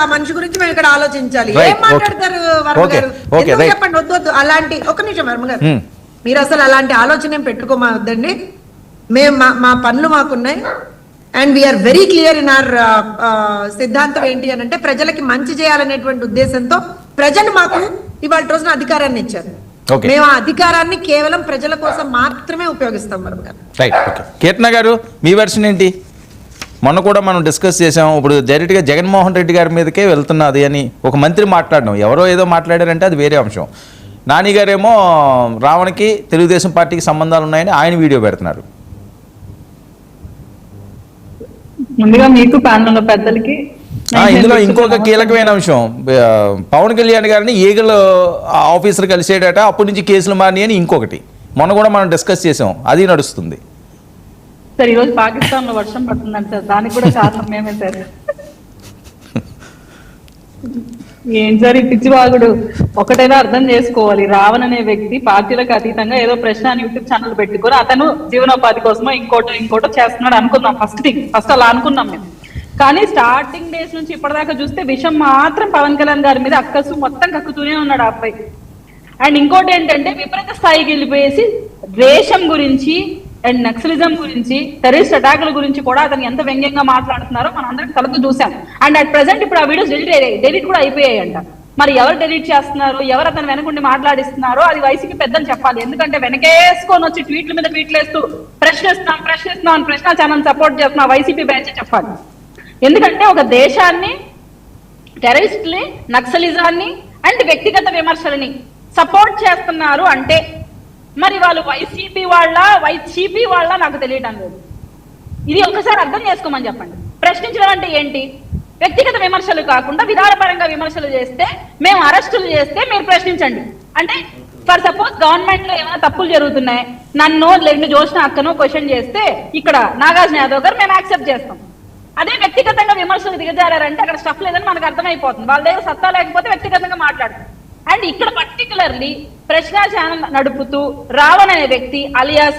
ఆ మనిషి గురించి మేము ఇక్కడ ఆలోచించాలి. ఏం మాట్లాడతారు వర్మ గారు? చెప్పండి. వద్దు అలాంటి ఒక నిమిషం వర్మ గారు, మీరు అసలు అలాంటి ఆలోచన ఏం పెట్టుకోవద్దండి. మేము మా పనులు మాకున్నాయి and we are very clear in our సిద్ధాంతం ఏంటి అని అంటే ప్రజలకి మంచి చేయాలనేటువంటి ఉద్దేశంతో ప్రజలు మాకు ఇవాళ రోజున అధికారాన్ని ఇచ్చారు. మేము ఆ అధికారాన్ని కేవలం ప్రజల కోసం మాత్రమే ఉపయోగిస్తాం. వర్మ గారు కీర్తన గారు, మీ వెర్షన్ ఏంటి? మొన్న కూడా మనం డిస్కస్ చేసాం. ఇప్పుడు డైరెక్ట్గా జగన్మోహన్ రెడ్డి గారి మీదకే వెళ్తున్నది అని ఒక మంత్రి మాట్లాడడం, ఎవరో ఏదో మాట్లాడారంటే అది వేరే అంశం. నాని గారేమో రావణ్కి తెలుగుదేశం పార్టీకి సంబంధాలు ఉన్నాయని ఆయన వీడియో పెడుతున్నారు. ముందుగా మీకు ప్యానెల్లో పెద్దలకి ఇందులో ఇంకొక కీలకమైన అంశం, పవన్ కళ్యాణ్ గారిని ఈగల్ ఆఫీసర్ కలిసేడట, అప్పటి నుంచి కేసులు మారినాయి అని ఇంకొకటి మొన్న కూడా మనం డిస్కస్ చేసాం, అది నడుస్తుంది. సార్ ఈరోజు పాకిస్తాన్ లో వర్షం పడుతుందంట సార్, దానికి కూడా కారణం మేమే సార్. ఏం సార్ ఈ పిచ్చివాగుడు? ఒకటైనా అర్థం చేసుకోవాలి, రావణ్ అనే వ్యక్తి పార్టీలకు అతీతంగా ఏదో ప్రశ్న యూట్యూబ్ ఛానల్ పెట్టుకొని అతను జీవనోపాధి కోసమో ఇంకోటో చేస్తున్నాడు అనుకున్నాం. ఫస్ట్ అలా అనుకున్నాం మేము. కానీ స్టార్టింగ్ డేస్ నుంచి ఇప్పటిదాకా చూస్తే విషయం మాత్రం పవన్ కళ్యాణ్ గారి మీద అక్కసు మొత్తం కక్కుతూనే ఉన్నాడు ఆ అబ్బాయి. అండ్ ఇంకోటి ఏంటంటే విపరీత స్థాయికి వెళ్ళిపోయేసి ద్వేషం గురించి అండ్ నక్సలిజం గురించి, టెర్రరిస్ట్ అటాకుల గురించి కూడా అతను ఎంత వ్యంగ్యంగా మాట్లాడుతున్నారో మనం అందరం కలుపు చూసాం. అండ్ అట్ ప్రెసెంట్ ఇప్పుడు ఆ వీడియోస్ డెలీట్ కూడా అయిపోయాయంట. మరి ఎవరు డెలీట్ చేస్తున్నారు, ఎవరు అతను వెనకుండి మాట్లాడిస్తున్నారో అది వైసీపీ పెద్దలు చెప్పాలి. ఎందుకంటే వెనకేసుకొని వచ్చి ట్వీట్ల మీద ట్వీట్లు వేస్తూ ప్రశ్నిస్తున్నాం అని ప్రశ్న ఛానల్ సపోర్ట్ చేస్తున్నా వైసీపీ బ్యాచ్ చెప్పాలి. ఎందుకంటే ఒక దేశాన్ని, టెర్రరిస్ట్ని, నక్సలిజాన్ని అండ్ వ్యక్తిగత విమర్శలని సపోర్ట్ చేస్తున్నారు అంటే మరి వాళ్ళు వైసీపీ వాళ్ళ నాకు తెలియటం లేదు. ఇది ఒకసారి అర్థం చేసుకోమని చెప్పండి. ప్రశ్నించడం అంటే ఏంటి? వ్యక్తిగత విమర్శలు కాకుండా విధానపరంగా విమర్శలు చేస్తే, మేము అరెస్టులు చేస్తే మీరు ప్రశ్నించండి. అంటే ఫర్ సపోజ్ గవర్నమెంట్ లో ఏమైనా తప్పులు జరుగుతున్నాయి, నన్ను లేదంటే జోష్న అక్కను క్వశ్చన్ చేస్తే ఇక్కడ నాగార్జున యాదవ్ గారు మేము యాక్సెప్ట్ చేస్తాం. అదే వ్యక్తిగతంగా విమర్శలు దిగజారంటే అక్కడ స్టఫ్ లేదని మనకు అర్థమైపోతుంది. వాళ్ళ దగ్గర సత్తా లేకపోతే వ్యక్తిగతంగా మాట్లాడతారు. అండ్ ఇక్కడ పర్టికులర్లీ ప్రశ్న ఛానల్ నడుపుతూ రావణ్ అనే వ్యక్తి అలియాస్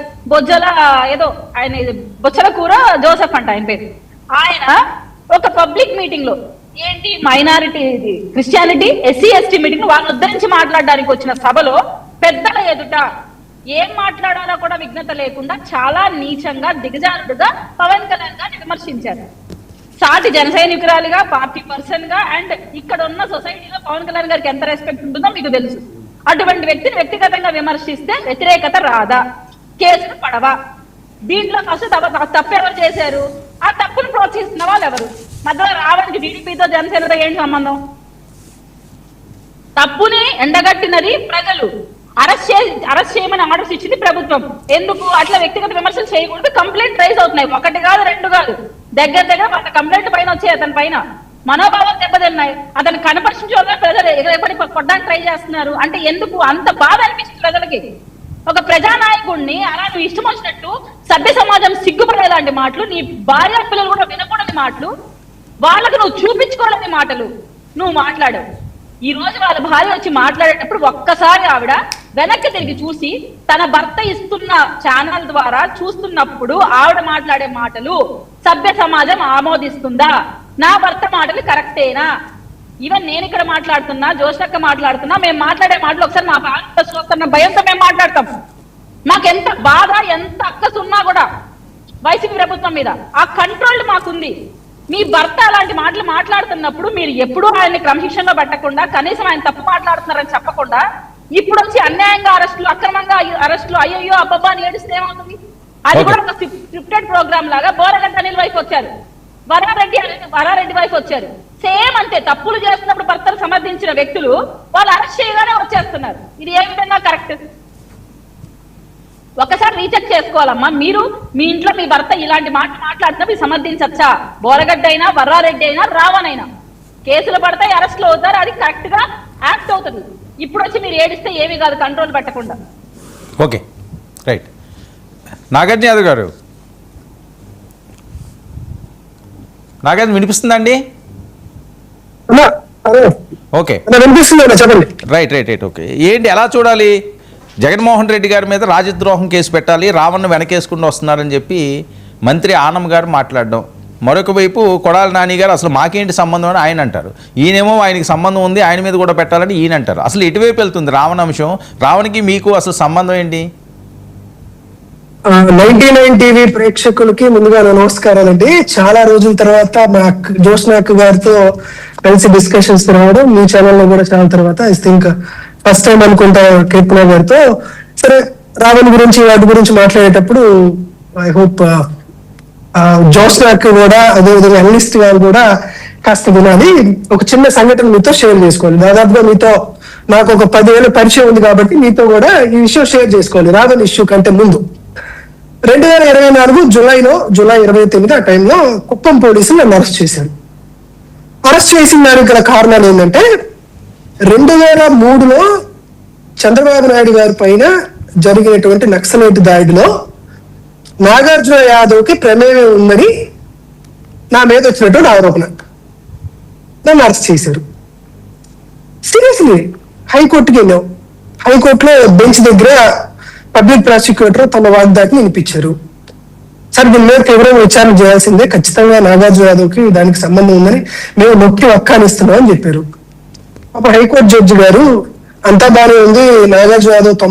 బొచ్చల కూర జోసెఫ్ అంట ఆయన పేరు, ఆయన ఒక పబ్లిక్ మీటింగ్ లో ఏంటి minority Christianity SC ST meeting వాళ్ళని ఉద్ధరించి మాట్లాడడానికి వచ్చిన సభలో పెద్దల ఎదుట ఏం మాట్లాడాలో కూడా విఘ్నత లేకుండా చాలా నీచంగా దిగజారుడుగా పవన్ కళ్యాణ్ గారిని విమర్శించారు. సాటి జన సైనికురాలిగా, పార్టీ పర్సన్ గా అండ్ ఇక్కడ ఉన్న సొసైటీలో పవన్ కళ్యాణ్ గారికి ఎంత రెస్పెక్ట్ ఉంటుందో మీకు తెలుసు. అటువంటి వ్యక్తిని వ్యక్తిగతంగా విమర్శిస్తే వ్యతిరేకత రాదా, కేసులు పడవా? దీంట్లో ఫస్ట్ తప్పు ఎవరు చేశారు? ఆ తప్పును ప్రోత్సహిస్తున్న వాళ్ళు ఎవరు? మధ్యలో రావడానికి టీడీపీతో జనసేనతో ఏంటి సంబంధం? తప్పుని ఎండగట్టినది ప్రజలు, అరెస్ట్ చేయమని ఆర్డర్స్ ఇచ్చింది ప్రభుత్వం. ఎందుకు అట్లా వ్యక్తిగత విమర్శలు చేయకూడదు? కంప్లైంట్ రైజ్ అవుతున్నాయి, ఒకటి కాదు రెండు కాదు, దగ్గర 100 కంప్లైంట్ పైన వచ్చాయి. అతని పైన మనోభావాలు దెబ్బతిన్నాయి. అతను కనపరిచిన ప్రజలు ఎగరపడి కొట్టడానికి ట్రై చేస్తున్నారు. అంటే ఎందుకు అంత బాధ అనిపించింది ప్రజలకి? ఒక ప్రజానాయకుడిని అలా నువ్వు ఇష్టం వచ్చినట్టు సభ్య సమాజం సిగ్గుపడేలాంటి మాటలు, నీ భార్య పిల్లలు కూడా వినకూడని మాటలు, వాళ్ళకు నువ్వు చూపించుకోవాలని మాటలు నువ్వు మాట్లాడావు. ఈ రోజు వాళ్ళ భార్య వచ్చి మాట్లాడేటప్పుడు ఒక్కసారి ఆవిడ వెనక్కి తిరిగి చూసి తన భర్త ఇస్తున్న ఛానల్ ద్వారా చూస్తున్నప్పుడు ఆవిడ మాట్లాడే మాటలు సభ్య సమాజం ఆమోదిస్తుందా? నా భర్త మాటలు కరెక్టేనా? ఈవెన్ నేను ఇక్కడ మాట్లాడుతున్నా, జోష్నక్క మాట్లాడుతున్నా, మేము మాట్లాడే మాటలు ఒకసారి మా వస్తున్న భయంతో మేము మాట్లాడతాం. మాకెంత బాధ, ఎంత అక్కసున్నా కూడా వైసీపీ ప్రభుత్వం మీద ఆ కంట్రోల్ మాకుంది. మీ భర్త అలాంటి మాటలు మాట్లాడుతున్నప్పుడు మీరు ఎప్పుడూ ఆయన్ని క్రమశిక్షణలో పెట్టకుండా, కనీసం ఆయన తప్పు మాట్లాడుతున్నారని చెప్పకుండా, ఇప్పుడు వచ్చి అన్యాయంగా అరెస్టులు, అక్రమంగా అరెస్టులు, అయ్యో అబ్బబ్బా అని ఏడిస్తే ఏమవుతుంది? అది కూడా ఒక స్క్రిప్టెడ్ ప్రోగ్రామ్ లాగా. బోరగంట అనిల్ వైఫ్ వచ్చారు, వరారెడ్డి వైఫ్ వచ్చారు, సేమ్ అంతే. తప్పులు చేస్తున్నప్పుడు భర్తలు సమర్థించిన వ్యక్తులు వాళ్ళు అరెస్ట్ చేయగానే వచ్చేస్తున్నారు. ఇది ఏ విధంగా కరెక్ట్? ఒకసారి రీచెక్ చేసుకోవాలమ్మా. మీరు మీ ఇంట్లో మీ భర్త ఇలాంటి మాట్లాడుతున్నప్పుడు సమర్థించచ్చా? బోరగడ్డ అయినా, వర్రారెడ్డి అయినా, రావణ్ అయినా కేసులు పడతాయి, అరెస్టులు అవుతారు, అది కరెక్ట్ గా యాక్ట్ అవుతుంది. ఇప్పుడు వచ్చి మీరు ఏడిస్తే ఏమీ కాదు, కంట్రోల్ పెట్టకుండా. Okay, right. నాగార్జున యాదవ్ గారు, నాగార్జున వినిపిస్తుందండి? Okay, right. ఓకే, ఏంటి ఎలా చూడాలి? జగన్మోహన్ రెడ్డి గారి మీద రాజద్రోహం కేసు పెట్టాలి, రావణ్ను వెనకేసుకుంటూ వస్తున్నారని చెప్పి మంత్రి ఆనం గారు మాట్లాడడం, మరొక వైపు కొడాలి నాని గారు అసలు మాకేంటి సంబంధం అని ఆయన అంటారు. ఈయనేమో ఆయనకి సంబంధం ఉంది, ఆయన మీద కూడా పెట్టాలని ఈయన అంటారు. అసలు ఎటువైపు వెళ్తుంది రావణ అంశం? రావణకి మీకు అసలు సంబంధం ఏంటి? 99 టీవీ ప్రేక్షకులకి ముందుగా నమస్కారాలండి. చాలా రోజుల తర్వాత మా జోష్నా అక్క గారితో కలిసి డిస్కషన్స్ రావడం మీ ఛానల్లో కూడా చాలా తర్వాత ఐ థింక్ ఫస్ట్ టైం అనుకుంటా కీర్తన గారితో. సరే, రావణ్ గురించి వాటి గురించి మాట్లాడేటప్పుడు ఐ హోప్ జోష్నా అక్క కూడా అదేవిధంగా అనలిస్ట్ గారు కూడా కాస్త వినాలి. ఒక చిన్న సంఘటన మీతో షేర్ చేసుకోవాలి. దాదాపుగా మీతో నాకు ఒక 10 ఏళ్ళ పరిచయం ఉంది కాబట్టి మీతో కూడా ఈ విషయం షేర్ చేసుకోవాలి. రావణ్ ఇష్యూ కంటే ముందు 2024 జూలై 29 ఆ టైంలో కుప్పం పోలీసులు నన్ను అరెస్ట్ చేశారు. అరెస్ట్ చేసిన దానికి గల కారణాలు ఏంటంటే 2003లో చంద్రబాబు నాయుడు గారి పైన జరిగినటువంటి నక్సలైట్ దాడిలో నాగార్జున యాదవ్కి ప్రమేయం ఉందని నా మీద వచ్చినటువంటి ఆరోపణ. నన్ను అరెస్ట్ చేశారు. సీరియస్లీ హైకోర్టుకి వెళ్ళాం. హైకోర్టులో బెంచ్ దగ్గర పబ్లిక్ ప్రాసిక్యూటర్ తమ వాగ్దాటిని వినిపించారు. సార్, దీని మీద తీవ్రంగా విచారణ చేయాల్సిందే, ఖచ్చితంగా నాగార్జున యాదవ్కి దానికి సంబంధం ఉందని మేము నొక్కి వక్కానిస్తున్నాం అని చెప్పారు. అప్పుడు హైకోర్టు జడ్జి గారు అంతా బాగానే ఉంది, నాగార్జున యాదవ్ 90